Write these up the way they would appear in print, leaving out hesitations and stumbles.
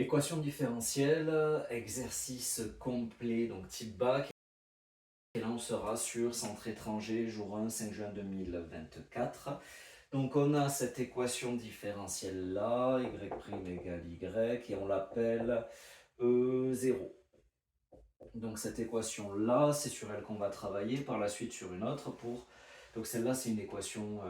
Équation différentielle, exercice complet, donc type bac. Et là, on sera sur Centre étranger, jour 1, 5 juin 2024. Donc, on a cette équation différentielle-là, y' égale y, et on l'appelle E0. Donc, cette équation-là, c'est sur elle qu'on va travailler, par la suite sur une autre pour... Donc, celle-là, c'est une équation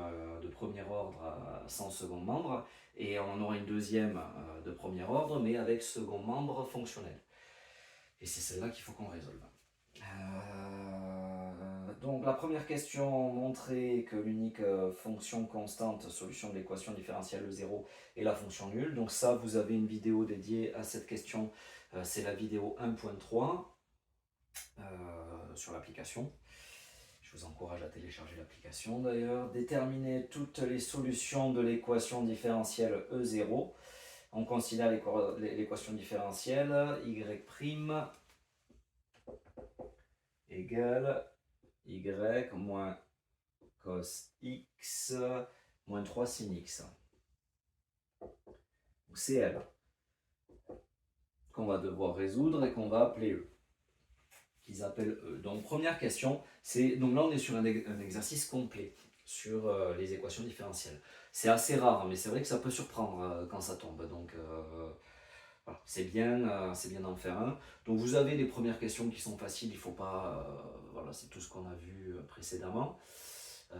de premier ordre sans second membre, et on aura une deuxième de premier ordre, mais avec second membre fonctionnel. Et c'est celle-là qu'il faut qu'on résolve. Donc la première question montrait que l'unique fonction constante solution de l'équation différentielle E0 est la fonction nulle. Donc ça, vous avez une vidéo dédiée à cette question, c'est la vidéo 1.3 sur l'application. Je vous encourage à télécharger l'application d'ailleurs. Déterminer toutes les solutions de l'équation différentielle E0. On considère l'équation différentielle y' égale y moins cos x moins 3 sin x. C'est elle qu'on va devoir résoudre et qu'on va appeler E, qu'ils appellent E. Donc première question, donc là on est sur un exercice complet sur les équations différentielles. C'est assez rare, mais c'est vrai que ça peut surprendre quand ça tombe. Donc voilà, c'est bien d'en faire un. Donc vous avez les premières questions qui sont faciles, il ne faut pas... voilà, c'est tout ce qu'on a vu précédemment. Il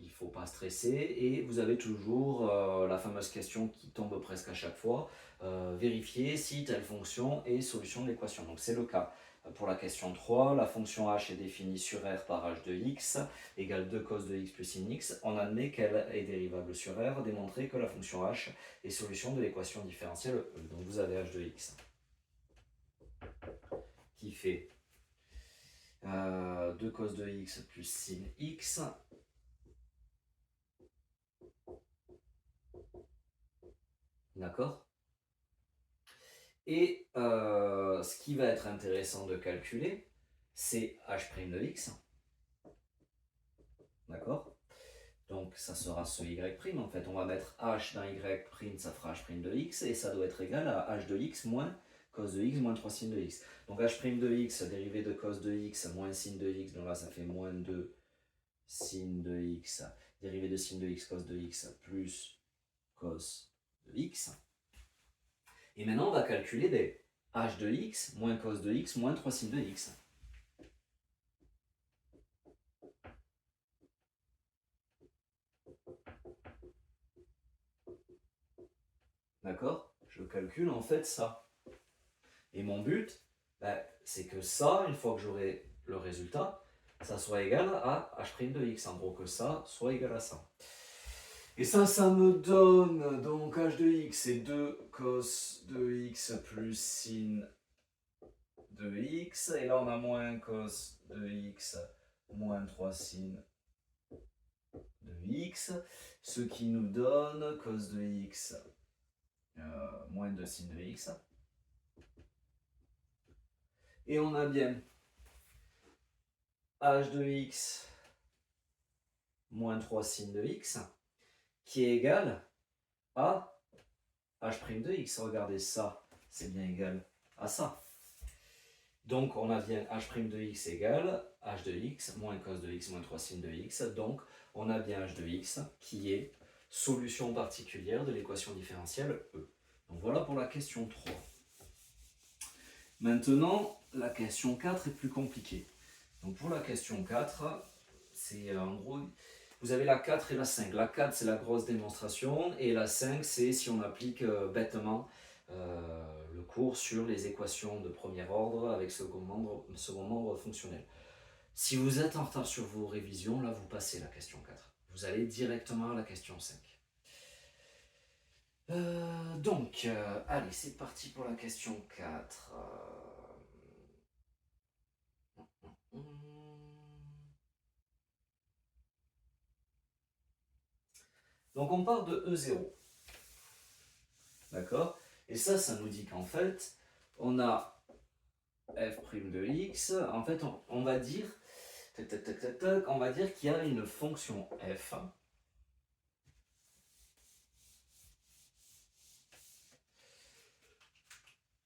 ne faut pas stresser. Et vous avez toujours la fameuse question qui tombe presque à chaque fois. Vérifier si telle fonction est solution de l'équation. Donc c'est le cas. Pour la question 3, la fonction h est définie sur r par h de x égale 2 cos de x plus sin x. On admet qu'elle est dérivable sur r, démontrer que la fonction h est solution de l'équation différentielle E. Donc vous avez h de x qui fait 2 cos de x plus sin x. D'accord? Et ce qui va être intéressant de calculer, c'est h' de x. D'accord? Donc ça sera ce y'. En fait, on va mettre h dans y', ça fera h' de x, et ça doit être égal à h de x moins cos de x moins 3 sin de x. Donc h' de x, dérivé de cos de x moins sin de x, donc là ça fait moins 2 sin de x, dérivé de sin de x, cos de x, plus cos de x. Et maintenant, on va calculer des h de x moins cos de x moins 3 sin de x. D'accord? Je calcule en fait ça. Et mon but, c'est que ça, une fois que j'aurai le résultat, ça soit égal à h' de x. En gros, que ça soit égal à ça. Et ça me donne donc h de x, c'est 2 cos de x plus sin de x. Et là, on a moins cos de x moins 3 sin de x. Ce qui nous donne cos de x moins 2 sin de x. Et on a bien h de x moins 3 sin de x qui est égal à h' de x. Regardez ça, c'est bien égal à ça. Donc on a bien h' de x égale h de x moins cos de x moins 3 sin de x. Donc on a bien h de x qui est solution particulière de l'équation différentielle E. Donc voilà pour la question 3. Maintenant, la question 4 est plus compliquée. Donc pour la question 4, c'est en gros, vous avez la 4 et la 5. La 4, c'est la grosse démonstration, et la 5, c'est si on applique bêtement le cours sur les équations de premier ordre avec second membre fonctionnel. Si vous êtes en retard sur vos révisions, là, vous passez la question 4. Vous allez directement à la question 5. Allez, c'est parti pour la question 4. Donc on part de E0. D'accord? Et ça nous dit qu'en fait, on a f' de x. En fait, on va dire, on va dire qu'il y a une fonction f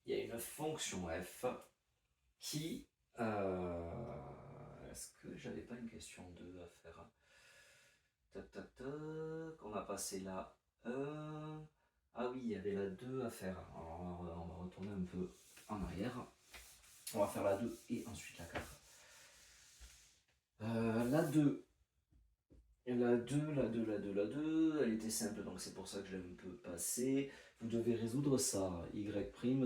il y a une fonction f qui... Est-ce que j'avais pas une question 2 à faire? Tac, tac, tac, on a passé la 1. Ah oui, il y avait la 2 à faire. Alors, on va retourner un peu en arrière. On va faire la 2 et ensuite la 4. La 2. La 2, elle était simple, donc c'est pour ça que je l'ai un peu passée. Vous devez résoudre ça, y',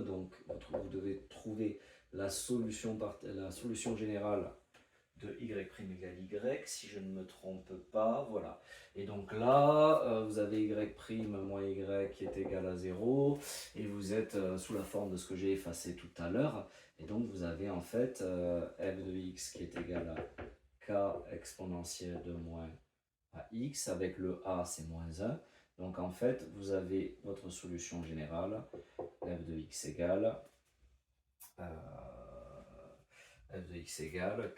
donc vous devez trouver la solution générale de y' égale y, si je ne me trompe pas, voilà. Et donc là, vous avez y' moins y qui est égal à 0, et vous êtes sous la forme de ce que j'ai effacé tout à l'heure, et donc vous avez en fait f de x qui est égal à k exponentielle de moins à x, avec le a c'est moins 1, donc en fait vous avez votre solution générale, f de x égale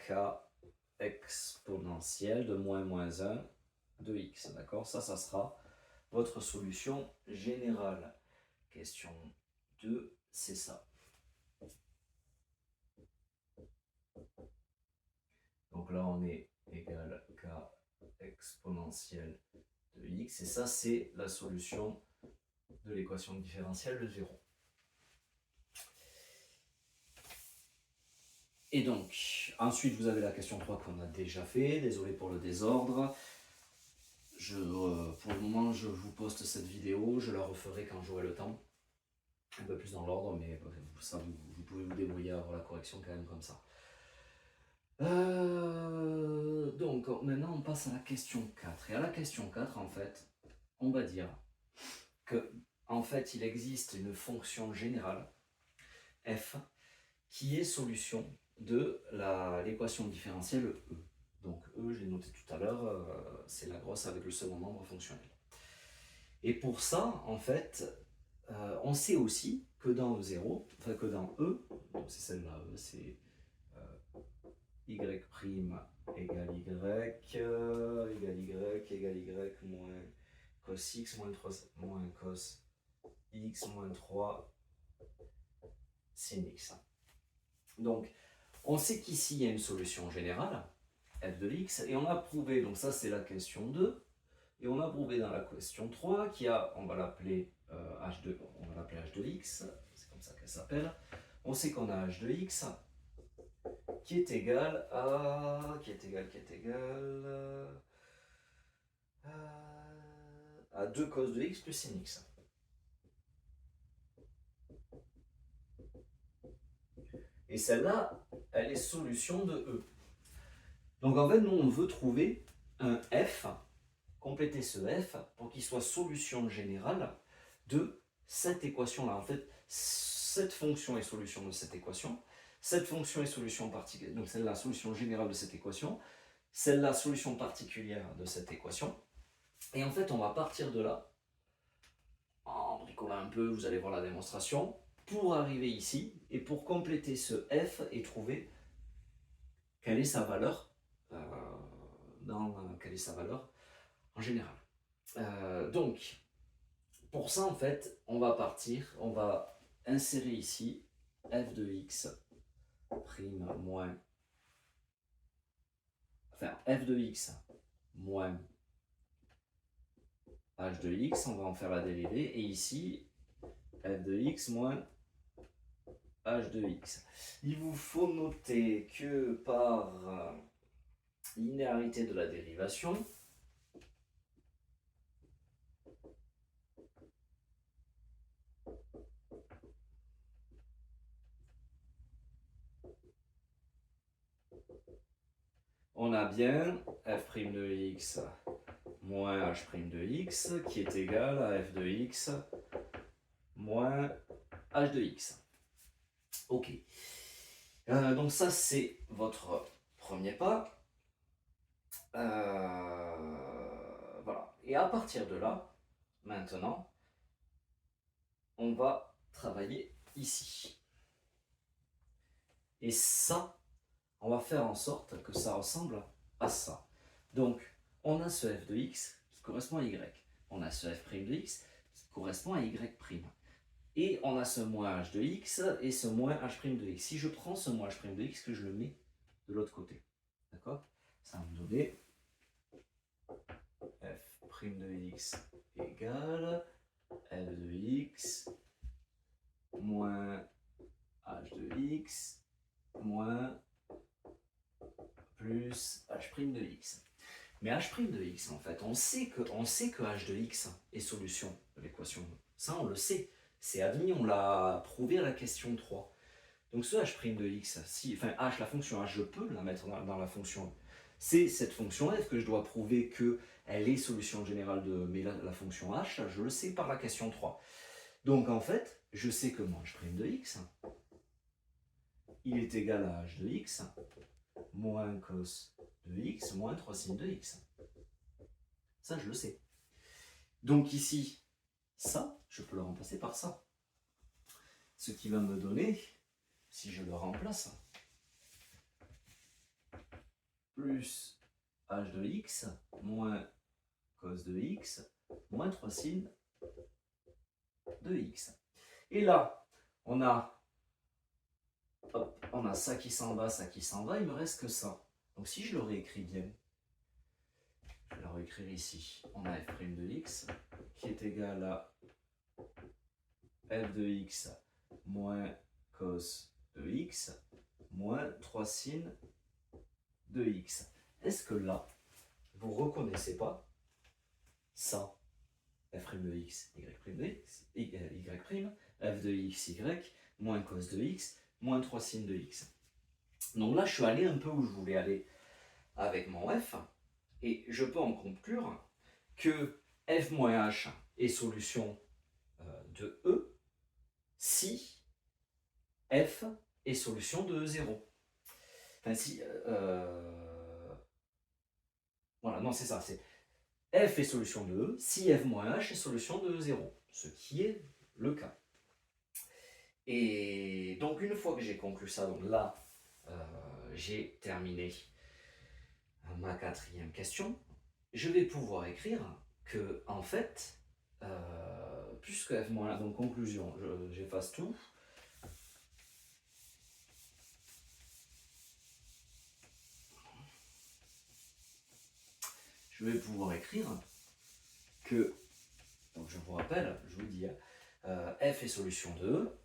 k exponentielle de moins 1 de x, d'accord? Ça sera votre solution générale. Question 2, c'est ça. Donc là, on est égal k exponentielle de x, et ça, c'est la solution de l'équation différentielle de 0. Et donc, ensuite, vous avez la question 3 qu'on a déjà fait. Désolé pour le désordre. Pour le moment, je vous poste cette vidéo. Je la referai quand j'aurai le temps. Un peu plus dans l'ordre, mais ça, vous pouvez vous débrouiller à avoir la correction quand même comme ça. Donc, maintenant, on passe à la question 4. Et à la question 4, en fait, on va dire que, en fait, il existe une fonction générale, f, qui est solution de l'équation différentielle E. Donc E, je l'ai noté tout à l'heure, c'est la grosse avec le second nombre fonctionnel. Et pour ça, en fait, on sait aussi que dans E0, enfin que dans E, donc c'est celle-là, E, c'est y' égale y, égale y, moins cos x, moins cos x, moins 3 sin x. Donc, on sait qu'ici, il y a une solution générale, f de x, et on a prouvé, donc ça c'est la question 2, et on a prouvé dans la question 3 qu'il y a, on va l'appeler h de x, c'est comme ça qu'elle s'appelle, on sait qu'on a h de x qui est égal à 2 cos de x plus sin x. Et celle-là, elle est solution de E. Donc en fait, nous, on veut trouver un f, compléter ce f pour qu'il soit solution générale de cette équation-là. En fait, cette fonction est solution de cette équation, cette fonction est solution particulière, donc c'est la solution générale de cette équation, celle-là, solution particulière de cette équation. Et en fait, on va partir de là, en bricolant un peu, vous allez voir la démonstration, pour arriver ici, et pour compléter ce f et trouver quelle est sa valeur, quelle est sa valeur en général. Donc, pour ça, en fait, on va insérer ici f de x prime moins, enfin f de x moins h de x, on va en faire la dérivée, et ici, f de x moins h de x. Il vous faut noter que par linéarité de la dérivation, on a bien f' de x moins h' de x qui est égal à f de x moins h de x. Ok. Donc ça, c'est votre premier pas. Voilà. Et à partir de là, maintenant, on va travailler ici. Et ça, on va faire en sorte que ça ressemble à ça. Donc, on a ce f de x qui correspond à y. On a ce f' de x qui correspond à y'. Et on a ce moins h de x et ce moins h' de x. Si je prends ce moins h' de x, que je le mets de l'autre côté, d'accord, ça va me donner f' de x égale f de x moins h de x moins plus h' de x. Mais h' de x, en fait, on sait que h de x est solution de l'équation. Ça, on le sait. C'est admis, on l'a prouvé à la question 3. Donc ce h' de x, enfin h, la fonction h, je peux la mettre dans la fonction. C'est cette fonction f que je dois prouver qu'elle est solution générale de la fonction h, je le sais par la question 3. Donc en fait, je sais que mon h' de x, il est égal à h de x moins cos de x moins 3 sin de x. Ça, je le sais. Donc ici, ça, je peux le remplacer par ça. Ce qui va me donner, si je le remplace, plus h de x moins cos de x moins 3 sin de x. Et là, on a ça qui s'en va, ça qui s'en va, il me reste que ça. Donc si je le réécris bien, je vais le réécrire ici. On a f' de x qui est égal à f de x moins cos de x moins 3 sin de x. Est-ce que là, vous ne reconnaissez pas ça, f' de x, y' de x, y', f de x, y, moins cos de x, moins 3 sin de x. Donc là, je suis allé un peu où je voulais aller avec mon f, et je peux en conclure que f moins h est solution de E si f est solution de E0. Enfin, si... voilà, non, c'est ça, c'est f est solution de E si f moins h est solution de E0, ce qui est le cas. Et donc, une fois que j'ai conclu ça, donc là, j'ai terminé ma quatrième question. Je vais pouvoir écrire que, en fait, puisque f moins, donc conclusion, j'efface tout. Je vais pouvoir écrire que, donc je vous rappelle, je vous dis, f est solution de E.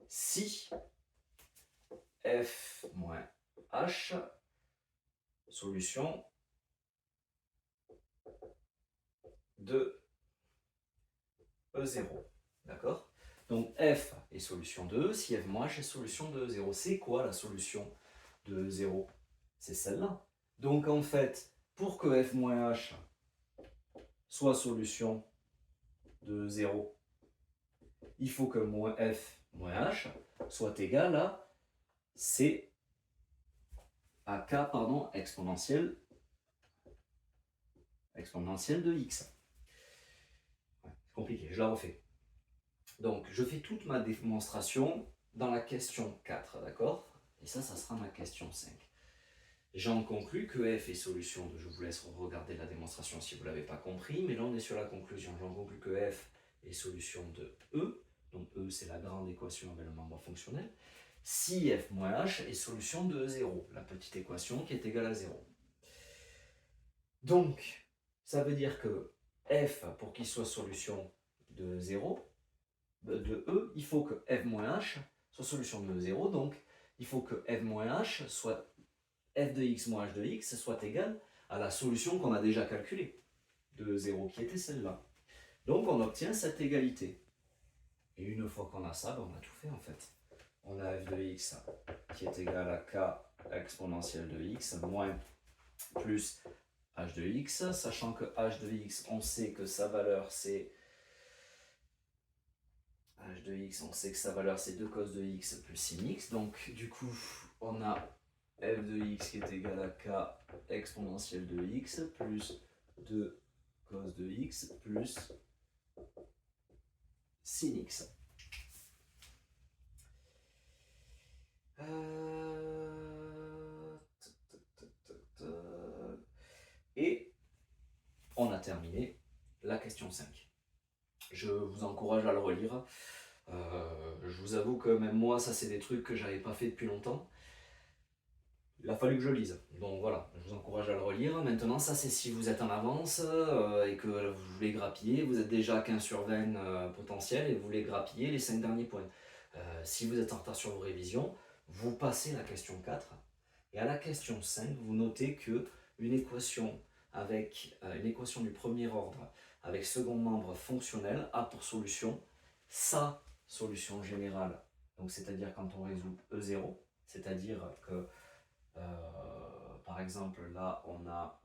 Si f moins h, solution de E0. D'accord? Donc f est solution de E si f moins h est solution de E0. C'est quoi la solution de E0? C'est celle-là. Donc en fait, pour que f moins h soit solution de E0, il faut que f moins h soit égal à c à k exponentielle de x. Ouais, c'est compliqué, je la refais. Donc, je fais toute ma démonstration dans la question 4, d'accord? Et ça sera ma question 5. J'en conclus que f est solution de... Je vous laisse regarder la démonstration si vous ne l'avez pas compris, mais là on est sur la conclusion. J'en conclus que f est solution de E, donc E c'est la grande équation avec le membre fonctionnel, si f moins h est solution de E0, la petite équation qui est égale à 0. Donc, ça veut dire que f, pour qu'il soit solution de 0, de E, il faut que f moins h soit solution de 0, donc il faut que f moins h soit f de x moins h de x soit égal à la solution qu'on a déjà calculée de 0, qui était celle-là. Donc on obtient cette égalité. Et une fois qu'on a ça, ben on a tout fait en fait. On a f de x qui est égal à k exponentielle de x moins plus h de x, sachant que h de x, on sait que sa valeur c'est h de x, on sait que sa valeur c'est 2 cos de x plus sin x, donc du coup on a f de x qui est égal à k exponentielle de x plus 2 cos de x plus sin x. Et on a terminé la question 5. Je vous encourage à le relire. Je vous avoue que même moi, ça c'est des trucs que j'avais pas fait depuis longtemps. Il a fallu que je lise. Donc voilà, je vous encourage à le relire. Maintenant, ça c'est si vous êtes en avance et que vous voulez grappiller. Vous êtes déjà à 15 sur 20 potentiel et vous voulez grappiller les 5 derniers points. Si vous êtes en retard sur vos révisions, vous passez la question 4. Et à la question 5, vous notez que une équation du premier ordre avec second membre fonctionnel a pour solution sa solution générale. Donc c'est-à-dire quand on résout E0, c'est-à-dire que par exemple, là, on a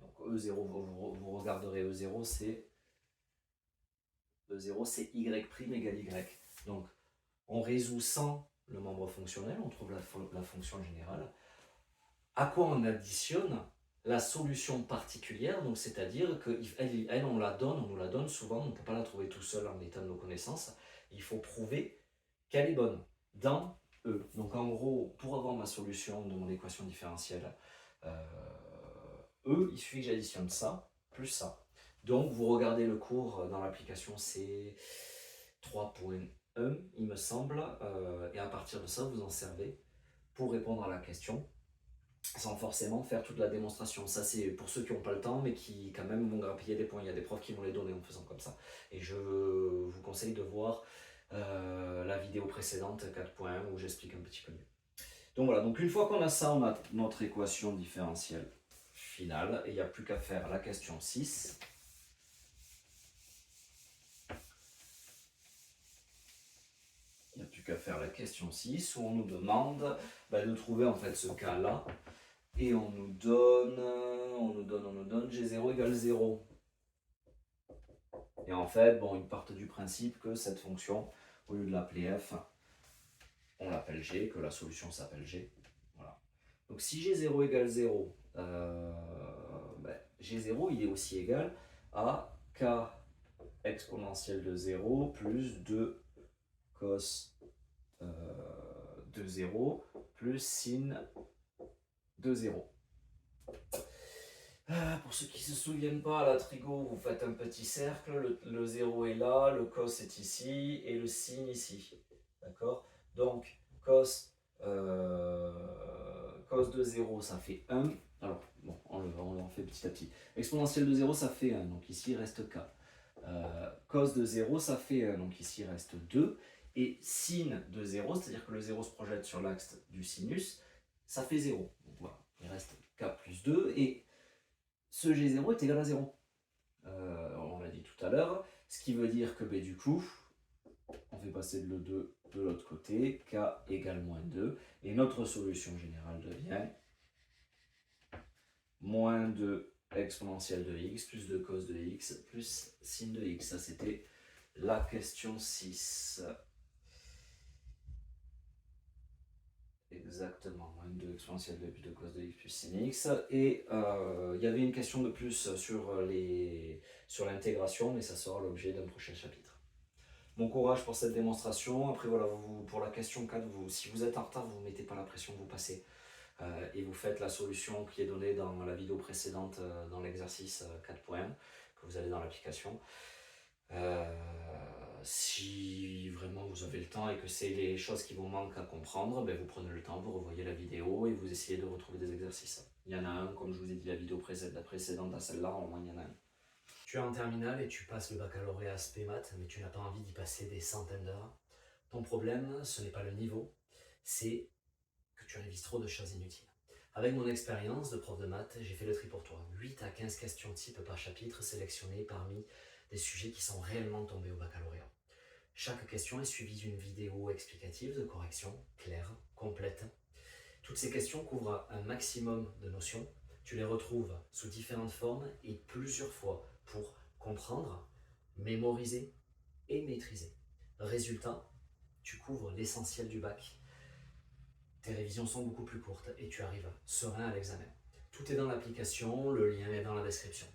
donc E0, vous regarderez E0, c'est y' égale y. Donc, on résout sans le membre fonctionnel, on trouve la fonction générale. À quoi on additionne la solution particulière, donc c'est-à-dire qu'elle, on nous la donne souvent, on ne peut pas la trouver tout seul en l'état de nos connaissances. Il faut prouver qu'elle est bonne dans E. Donc en gros, pour avoir ma solution de mon équation différentielle E, il suffit que j'additionne ça plus ça. Donc vous regardez le cours dans l'application, c'est 3.1 il me semble, et à partir de ça, vous en servez pour répondre à la question sans forcément faire toute la démonstration. Ça c'est pour ceux qui n'ont pas le temps mais qui quand même vont grappiller des points. Il y a des profs qui vont les donner en faisant comme ça. Et je vous conseille de voir la vidéo précédente 4.1 où j'explique un petit peu mieux. Donc voilà, donc une fois qu'on a ça, on a notre équation différentielle finale et il n'y a plus qu'à faire la question 6. Il n'y a plus qu'à faire la question 6 où on nous demande de trouver en fait ce cas-là. Et on nous donne G0 égale 0. Et en fait, bon, ils partent du principe que cette fonction, au lieu de l'appeler f, on l'appelle g, que la solution s'appelle g. Voilà. Donc si G0 égale 0, G0 il est aussi égal à k exponentielle de 0 plus 2 cos de 0 plus sin de 0. Pour ceux qui ne se souviennent pas, à la trigo, vous faites un petit cercle, le 0 est là, le cos est ici et le sin ici. D'accord? Donc, cos de 0, ça fait 1. Alors, bon, on en fait petit à petit. Exponentielle de 0, ça fait 1, donc ici il reste k. Cos de 0, ça fait 1, donc ici il reste 2. Et sin de 0, c'est-à-dire que le 0 se projette sur l'axe du sinus, ça fait 0. Donc voilà, il reste k plus 2. Et ce G0 est égal à 0. On l'a dit tout à l'heure, ce qui veut dire que du coup, on fait passer le 2 de l'autre côté, k égale moins 2, et notre solution générale devient moins 2 exponentielle de x plus 2 cos de x plus sin de x. Ça, c'était la question 6. Exactement, moins 2 exponentielle de plus 2 cos de x plus sin x. Et il y avait une question de plus sur l'intégration, mais ça sera l'objet d'un prochain chapitre. Bon courage pour cette démonstration. Après voilà, pour la question 4, si vous êtes en retard, vous ne mettez pas la pression, vous passez. Et vous faites la solution qui est donnée dans la vidéo précédente, dans l'exercice 4.1, que vous avez dans l'application. Si vraiment vous avez le temps et que c'est les choses qui vous manquent à comprendre, vous prenez le temps, vous revoyez la vidéo et vous essayez de retrouver des exercices. Il y en a un, comme je vous ai dit, la vidéo précédente à celle-là, au moins il y en a un. Tu es en terminale et tu passes le baccalauréat SP Maths, mais tu n'as pas envie d'y passer des centaines d'heures. Ton problème, ce n'est pas le niveau, c'est que tu révises trop de choses inutiles. Avec mon expérience de prof de maths, j'ai fait le tri pour toi. 8 à 15 questions type par chapitre sélectionnées parmi des sujets qui sont réellement tombés au baccalauréat. Chaque question est suivie d'une vidéo explicative de correction, claire, complète. Toutes ces questions couvrent un maximum de notions. Tu les retrouves sous différentes formes et plusieurs fois pour comprendre, mémoriser et maîtriser. Résultat, tu couvres l'essentiel du bac. Tes révisions sont beaucoup plus courtes et tu arrives serein à l'examen. Tout est dans l'application, le lien est dans la description.